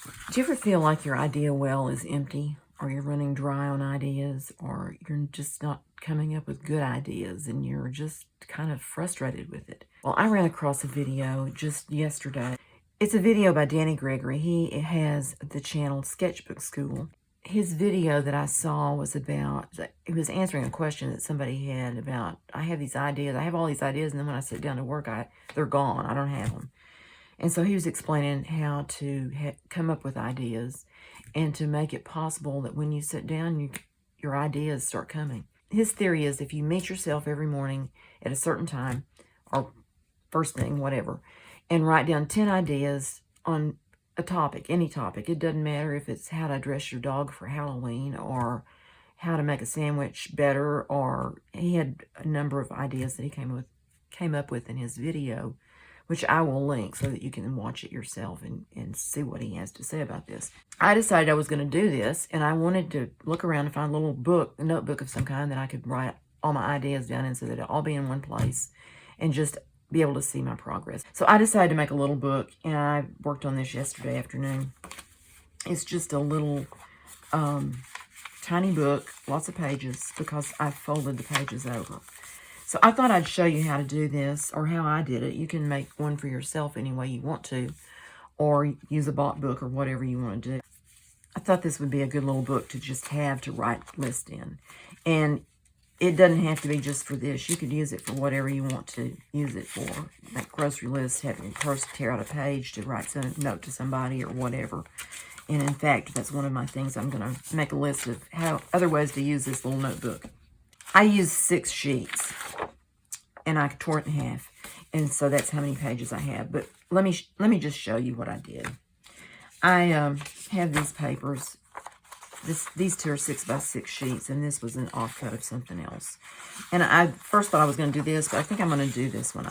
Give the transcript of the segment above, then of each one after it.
Do you ever feel like your idea well is empty, or you're running dry on ideas, or you're just not coming up with good ideas and you're just kind of frustrated with it? Well, I ran across a video just yesterday. It's a video by Danny Gregory. He has the channel Sketchbook School. His video that I saw was about, he was answering a question that somebody had about, I have these ideas, I have all these ideas, and then when I sit down to work, they're gone, I don't have them. And so he was explaining how to come up with ideas and to make it possible that when you sit down, your ideas start coming. His theory is if you meet yourself every morning at a certain time, or first thing, whatever, and write down 10 ideas on a topic, any topic. It doesn't matter if it's how to dress your dog for Halloween or how to make a sandwich better, or he had a number of ideas that he came up with in his video, which I will link so that you can watch it yourself and see what he has to say about this. I decided I was going to do this, and I wanted to look around and find a little a notebook of some kind that I could write all my ideas down in so that it'll all be in one place and just be able to see my progress. So I decided to make a little book, and I worked on this yesterday afternoon. It's just a little tiny book, lots of pages, because I folded the pages over. So I thought I'd show you how to do this, or how I did it. You can make one for yourself any way you want to, or use a bought book or whatever you want to do. I thought this would be a good little book to just have to write lists in. And it doesn't have to be just for this. You could use it for whatever you want to use it for. Like grocery lists, having first tear out a page to write some note to somebody or whatever. And in fact, that's one of my things. I'm going to make a list of other ways to use this little notebook. I used 6 sheets, and I tore it in half, and so that's how many pages I have. But let me just show you what I did. I have these papers. These 2 are 6 by 6 sheets, and this was an offcut of something else. And I first thought I was going to do this, but I think I'm going to do this one.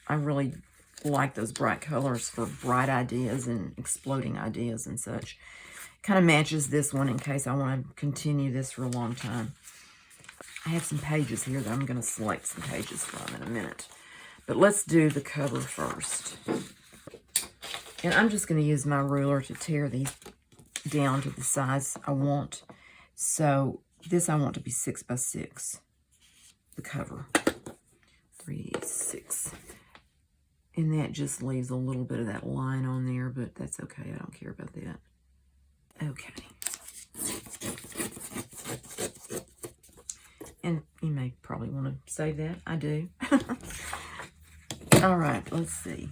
I really like those bright colors for bright ideas and exploding ideas and such. Kind of matches this one in case I want to continue this for a long time. I have some pages here that I'm going to select some pages from in a minute. But let's do the cover first. And I'm just going to use my ruler to tear these down to the size I want. So this I want to be 6 by 6. The cover. 3, 6. And that just leaves a little bit of that line on there, but that's okay. I don't care about that. Okay. And you may probably want to save that. I do. All right, let's see.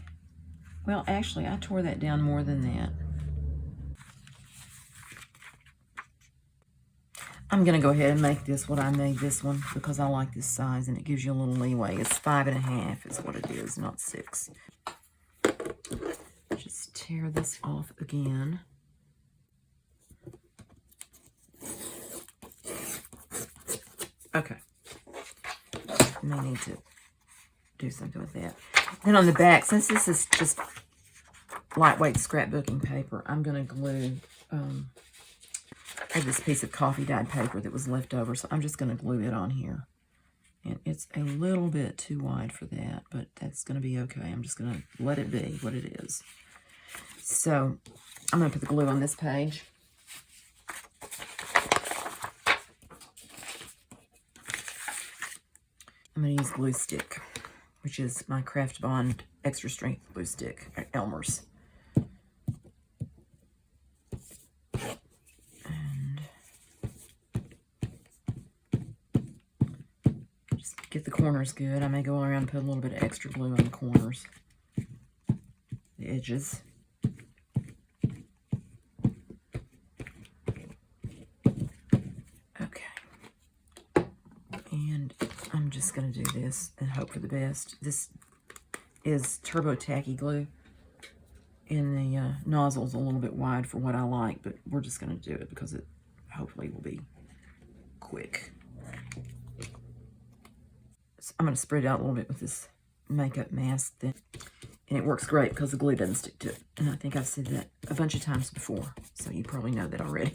Well, actually, I tore that down more than that. I'm going to go ahead and make this what I made this one because I like this size and it gives you a little leeway. It's 5.5 is what it is, not 6. Just tear this off again. Okay. May need to do something with that. Then on the back, since this is just lightweight scrapbooking paper, I'm going to glue I have this piece of coffee dyed paper that was left over, so I'm just going to glue it on here. And it's a little bit too wide for that, but that's going to be okay. I'm just going to let it be what it is. So I'm going to put the glue on this page. I'm going to use glue stick, which is my Craft Bond Extra Strength glue stick at Elmer's. And just get the corners good. I may go around and put a little bit of extra glue on the corners, the edges. I'm just going to do this and hope for the best. This is Turbo Tacky glue, and the nozzle's a little bit wide for what I like, but we're just going to do it because it hopefully will be quick. So I'm going to spread it out a little bit with this makeup mask thing, and it works great because the glue doesn't stick to it. And I think I've said that a bunch of times before, so you probably know that already.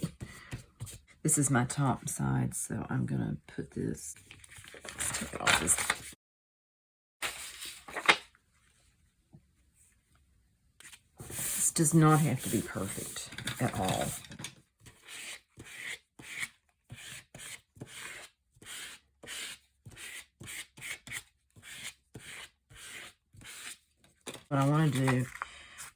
This is my top side, so I'm going to put this. Let's take it off this. does not have to be perfect at all. What I want to do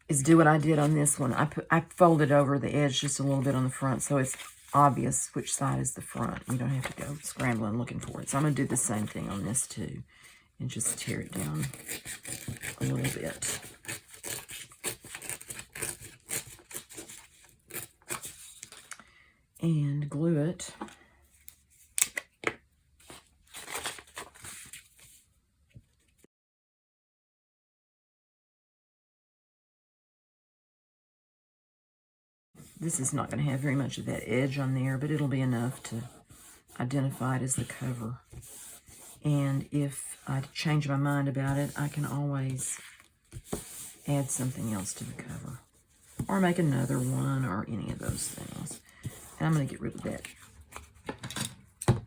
is do what I did on this one. I folded over the edge just a little bit on the front, so it's obvious which side is the front. You don't have to go scrambling looking for it. So I'm going to do the same thing on this too, and just tear it down a little bit. And glue it. This is not going to have very much of that edge on there, but it'll be enough to identify it as the cover. And if I change my mind about it, I can always add something else to the cover, or make another one, or any of those things. And I'm going to get rid of that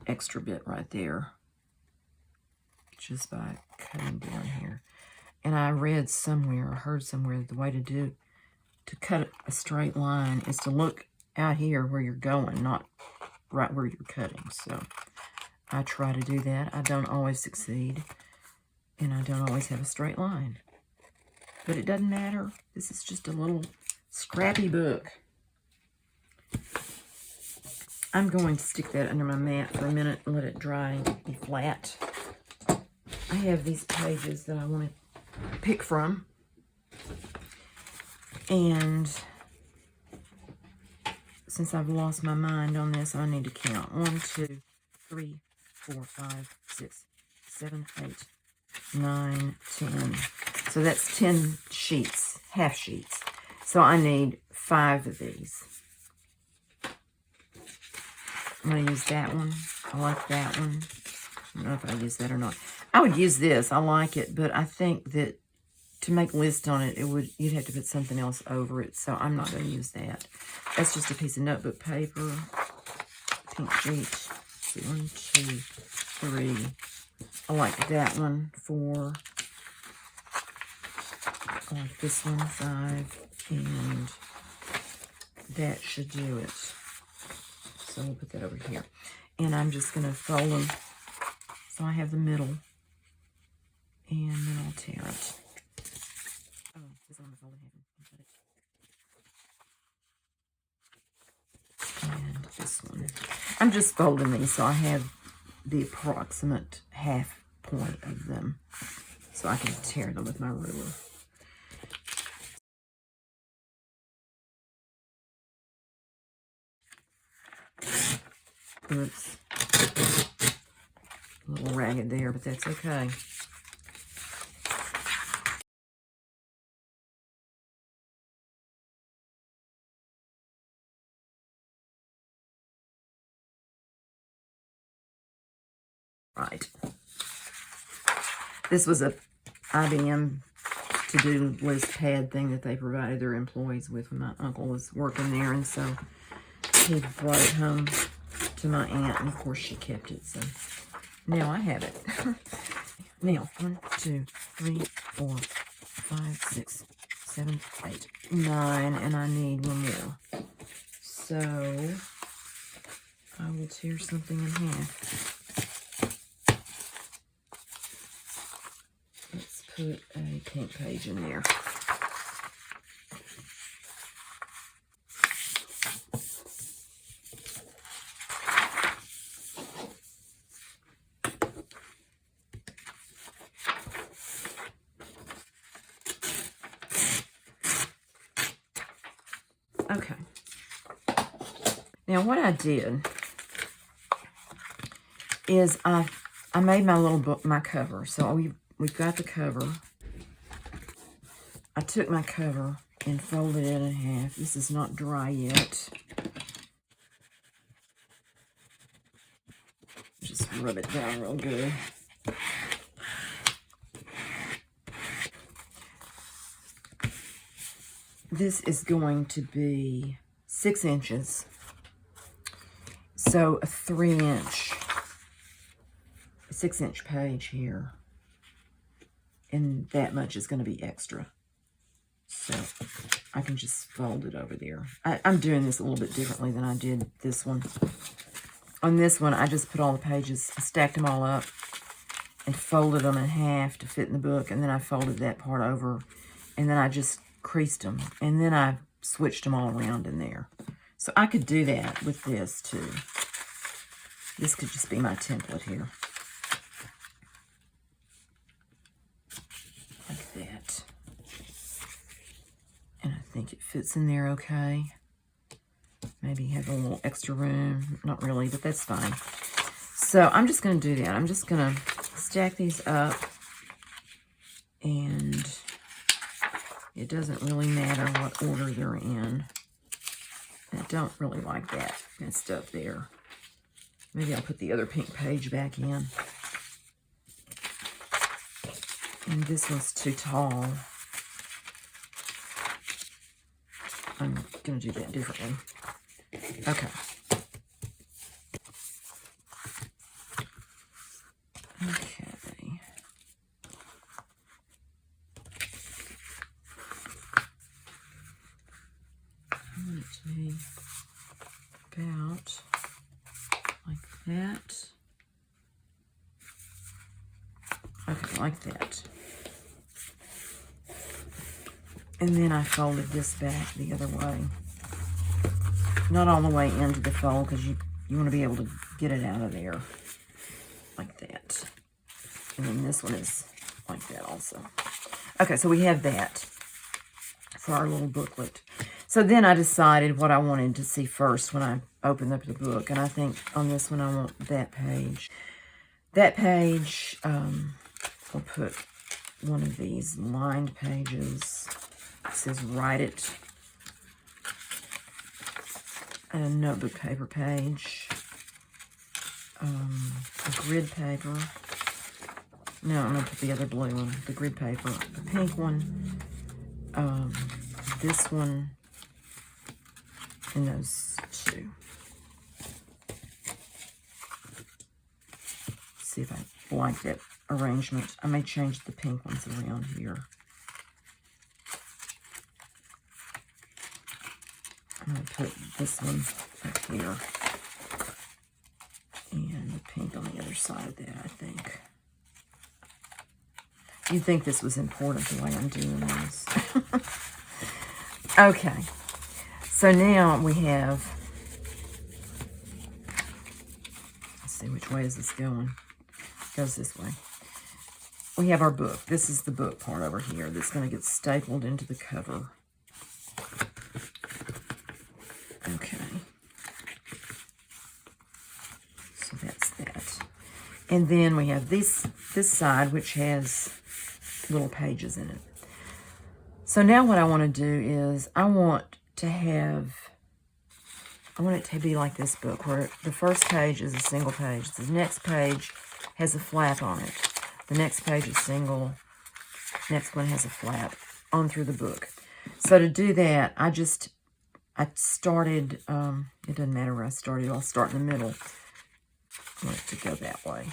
extra bit right there just by cutting down here. And I read somewhere, or heard somewhere, that the way to cut a straight line is to look out here where you're going, not right where you're cutting. So I try to do that. I don't always succeed, and I don't always have a straight line. But it doesn't matter. This is just a little scrappy book. I'm going to stick that under my mat for a minute and let it dry and be flat. I have these pages that I want to pick from. And since I've lost my mind on this, I need to count. 1, 2, 3, 4, 5, 6, 7, 8, 9, 10. So that's 10 sheets, half sheets. So I need 5 of these. I'm going to use that one. I like that one. I don't know if I use that or not. I would use this. I like it, but I think that to make lists on it, you'd have to put something else over it, so I'm not going to use that. That's just a piece of notebook paper, pink sheet. See, 1, 2, 3. I like that one. 4. I like this one. 5, and that should do it. So we'll put that over here, and I'm just going to fold them so I have the middle, and then I'll tear it. Oh, this one fold in half. And this one. I'm just folding these so I have the approximate half point of them, so I can tear them with my ruler. Oops. A little ragged there, but that's okay. Right. This was a IBM to-do list pad thing that they provided their employees with when my uncle was working there, and so he brought it home to my aunt, and of course she kept it, so now I have it. Now, 1, 2, 3, 4, 5, 6, 7, 8, 9, and I need one more. So I will tear something in half. Let's put a pink page in there. Okay. Now what I did is I made my little book, my cover. So we've got the cover. I took my cover and folded it in half. This is not dry yet. Just rub it down real good. This is going to be 6 inches. So a 3-inch, 6-inch page here. And that much is going to be extra. So I can just fold it over there. I'm doing this a little bit differently than I did this one. On this one, I just put all the pages, I stacked them all up and folded them in half to fit in the book. And then I folded that part over, and then I just creased them. And then I switched them all around in there. So I could do that with this too. This could just be my template here. Like that. And I think it fits in there okay. Maybe have a little extra room. Not really, but that's fine. So I'm just going to do that. I'm just going to stack these up. And it doesn't really matter what order they're in. I don't really like that messed up there. Maybe I'll put the other pink page back in. And this one's too tall. I'm going to do that differently. Okay. Okay. I want it to be about like that. Okay, like that. And then I folded this back the other way. Not all the way into the fold, because you want to be able to get it out of there. Like that. And then this one is like that also. Okay, so we have that for our little booklet. So then I decided what I wanted to see first when I opened up the book. And I think on this one I want that page. That page, I'll put one of these lined pages. It says write it. A notebook paper page. A grid paper. No, I'm going to put the other blue one. The grid paper. The pink one. This one. And those two. See if I like that arrangement. I may change the pink ones around here. I'm going to put this one up here. And the pink on the other side of that, I think. You'd think this was important the way I'm doing this. Okay. So now we have, let's see, which way is this going? It goes this way. We have our book. This is the book part over here that's going to get stapled into the cover. Okay. So that's that. And then we have this side, which has little pages in it. So now what I want to do is I want it to be like this book, where the first page is a single page. The next page has a flap on it. The next page is single. Next one has a flap on through the book. So to do that, I started, it doesn't matter where I started, I'll start in the middle. I want it to go that way.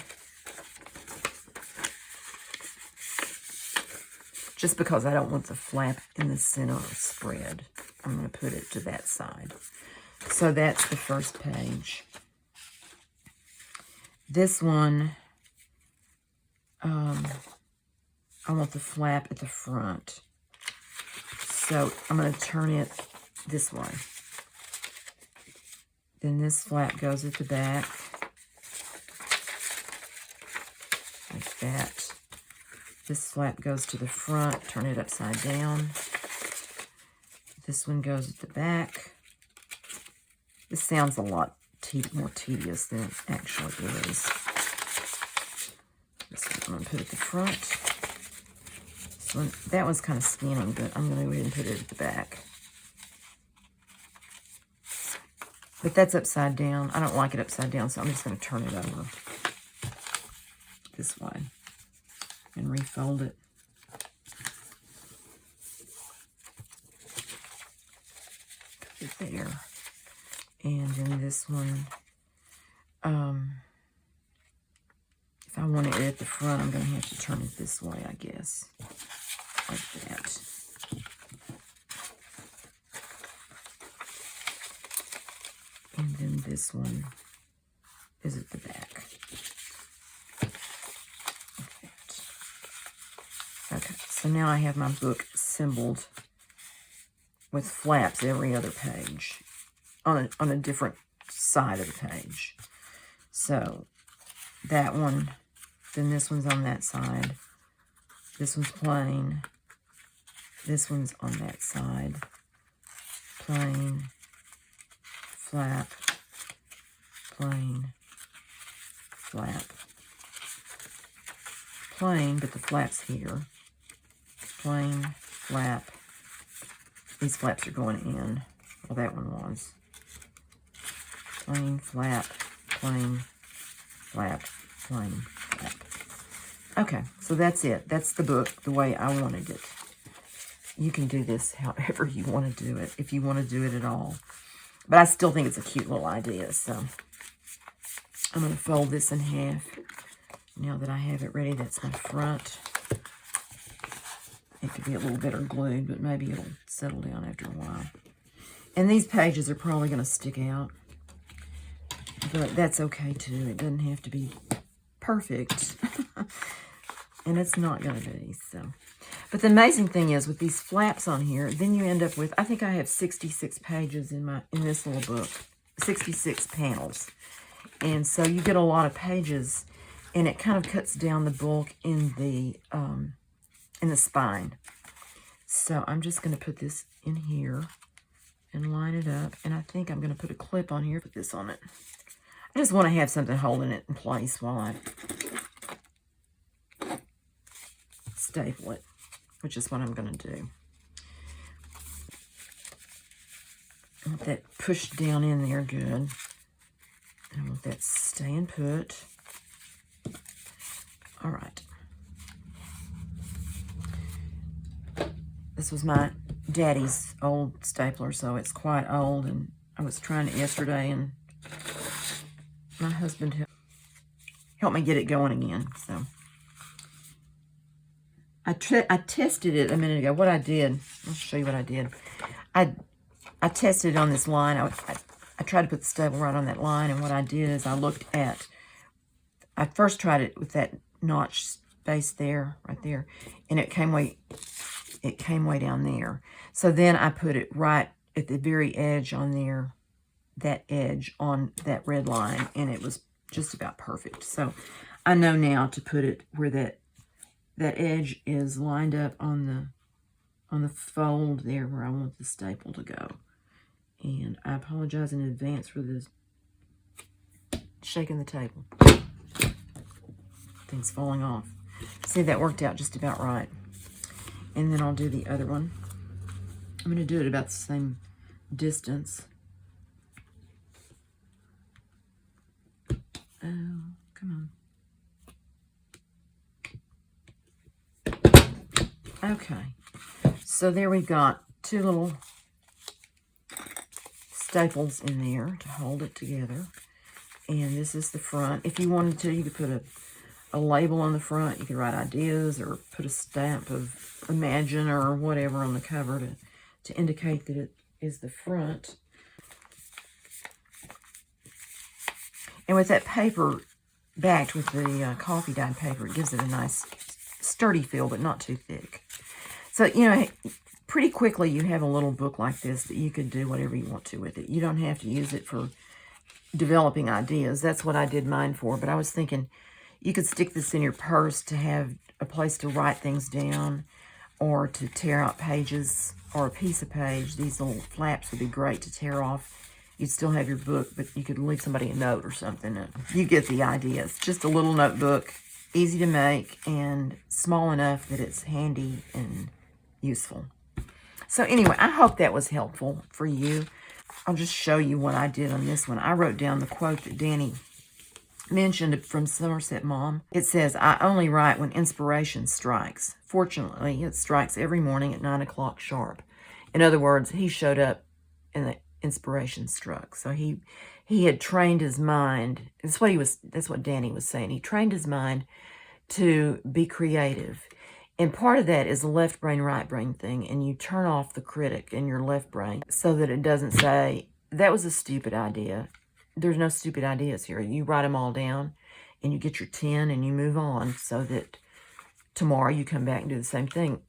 Just because I don't want the flap in the center spread, I'm going to put it to that side. So that's the first page. This one, I want the flap at the front. So I'm going to turn it this way. Then this flap goes at the back. Like that. This flap goes to the front. Turn it upside down. This one goes at the back. This sounds a lot more tedious than it actually is. This one I'm going to put at the front. This one, that one's kind of skinny, but I'm going to go ahead and put it at the back. But that's upside down. I don't like it upside down, so I'm just going to turn it over this way and refold it. Put it there. And then this one, if I want it at the front, I'm going to have to turn it this way, I guess. Like that. And then this one is at the back. Okay, so now I have my book assembled with flaps every other page on a different side of the page. So that one, then this one's on that side. This one's plain. This one's on that side. Plain, flap, plain, flap. Plain, but the flap's here. Plain, flap. These flaps are going in. Well, that one was. Plain, flap, plain, flap, plain, flap. Okay, so that's it. That's the book the way I wanted it. You can do this however you want to do it, if you want to do it at all. But I still think it's a cute little idea, so I'm going to fold this in half. Now that I have it ready, that's my front. It could be a little better glued, but maybe it'll settle down after a while. And these pages are probably going to stick out, but that's okay too. It doesn't have to be perfect, and it's not going to be, so. But the amazing thing is, with these flaps on here, then you end up with, I think I have 66 pages in this little book, 66 panels. And so you get a lot of pages, and it kind of cuts down the bulk in the spine. So I'm just going to put this in here and line it up. And I think I'm going to put a clip on here, put this on it. I just want to have something holding it in place while I staple it, which is what I'm going to do. I want that pushed down in there good. And I want that staying put. All right. This was my daddy's old stapler, so it's quite old, and I was trying it yesterday, and my husband helped me get it going again. So I tested it a minute ago. What I did, I'll show you what I did. I tested it on this line. I tried to put the staple right on that line, and what I did is I first tried it with that notch space there, right there, and it came way down there. So then I put it right at the very edge on there, that edge on that red line, and it was just about perfect. So I know now to put it where that edge is lined up on the fold there where I want the staple to go. And I apologize in advance for this shaking the table. Things falling off. See, that worked out just about right. And then I'll do the other one. I'm going to do it about the same distance. Oh, come on. Okay. So there we've got two little staples in there to hold it together. And this is the front. If you wanted to, you could put a label on the front. You could write ideas or put a stamp of Imagine or whatever on the cover to indicate that it is the front. And with that paper backed with the coffee dyed paper, it gives it a nice sturdy feel, but not too thick. So, you know, pretty quickly you have a little book like this that you could do whatever you want to with it. You don't have to use it for developing ideas. That's what I did mine for. But I was thinking you could stick this in your purse to have a place to write things down, or to tear out pages or a piece of page. These little flaps would be great to tear off. You'd still have your book, but you could leave somebody a note or something. You get the idea. It's just a little notebook, easy to make, and small enough that it's handy and useful. So anyway, I hope that was helpful for you. I'll just show you what I did on this one. I wrote down the quote that Danny mentioned from Somerset Mom. It says, "I only write when inspiration strikes. Fortunately, it strikes every morning at 9 o'clock sharp." In other words, he showed up and the inspiration struck. So he had trained his mind. That's what Danny was saying. He trained his mind to be creative. And part of that is the left brain, right brain thing. And you turn off the critic in your left brain so that it doesn't say, that was a stupid idea. There's no stupid ideas here. You write them all down and you get your 10 and you move on so that tomorrow you come back and do the same thing.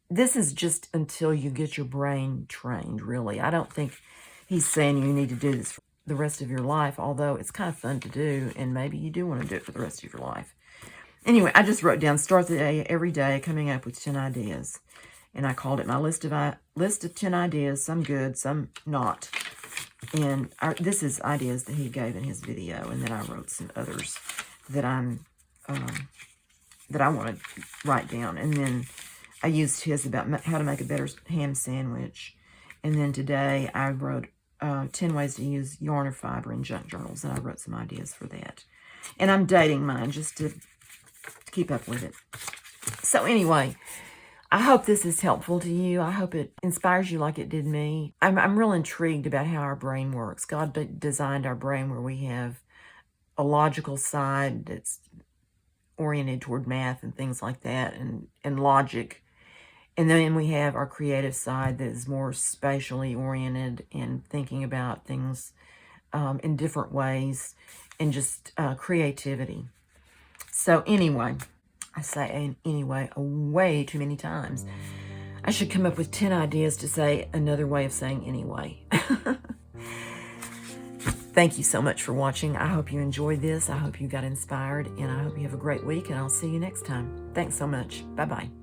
This is just until you get your brain trained, really. I don't think he's saying you need to do this for the rest of your life, although it's kind of fun to do, and maybe you do want to do it for the rest of your life. Anyway, I just wrote down, start the day every day coming up with 10 ideas. And I called it my list of 10 ideas, some good, some not. And this is ideas that he gave in his video, and then I wrote some others that that I want to write down. And then I used his about how to make a better ham sandwich. And then today I wrote 10 ways to use yarn or fiber in junk journals, and I wrote some ideas for that. And I'm dating mine just to keep up with it. So anyway, I hope this is helpful to you. I hope it inspires you like it did me. I'm real intrigued about how our brain works. God designed our brain where we have a logical side that's oriented toward math and things like that, and logic. And then we have our creative side that is more spatially oriented and thinking about things in different ways, and just creativity. So anyway, I say anyway way too many times. I should come up with 10 ideas to say another way of saying anyway. Thank you so much for watching. I hope you enjoyed this. I hope you got inspired, and I hope you have a great week, and I'll see you next time. Thanks so much. Bye-bye.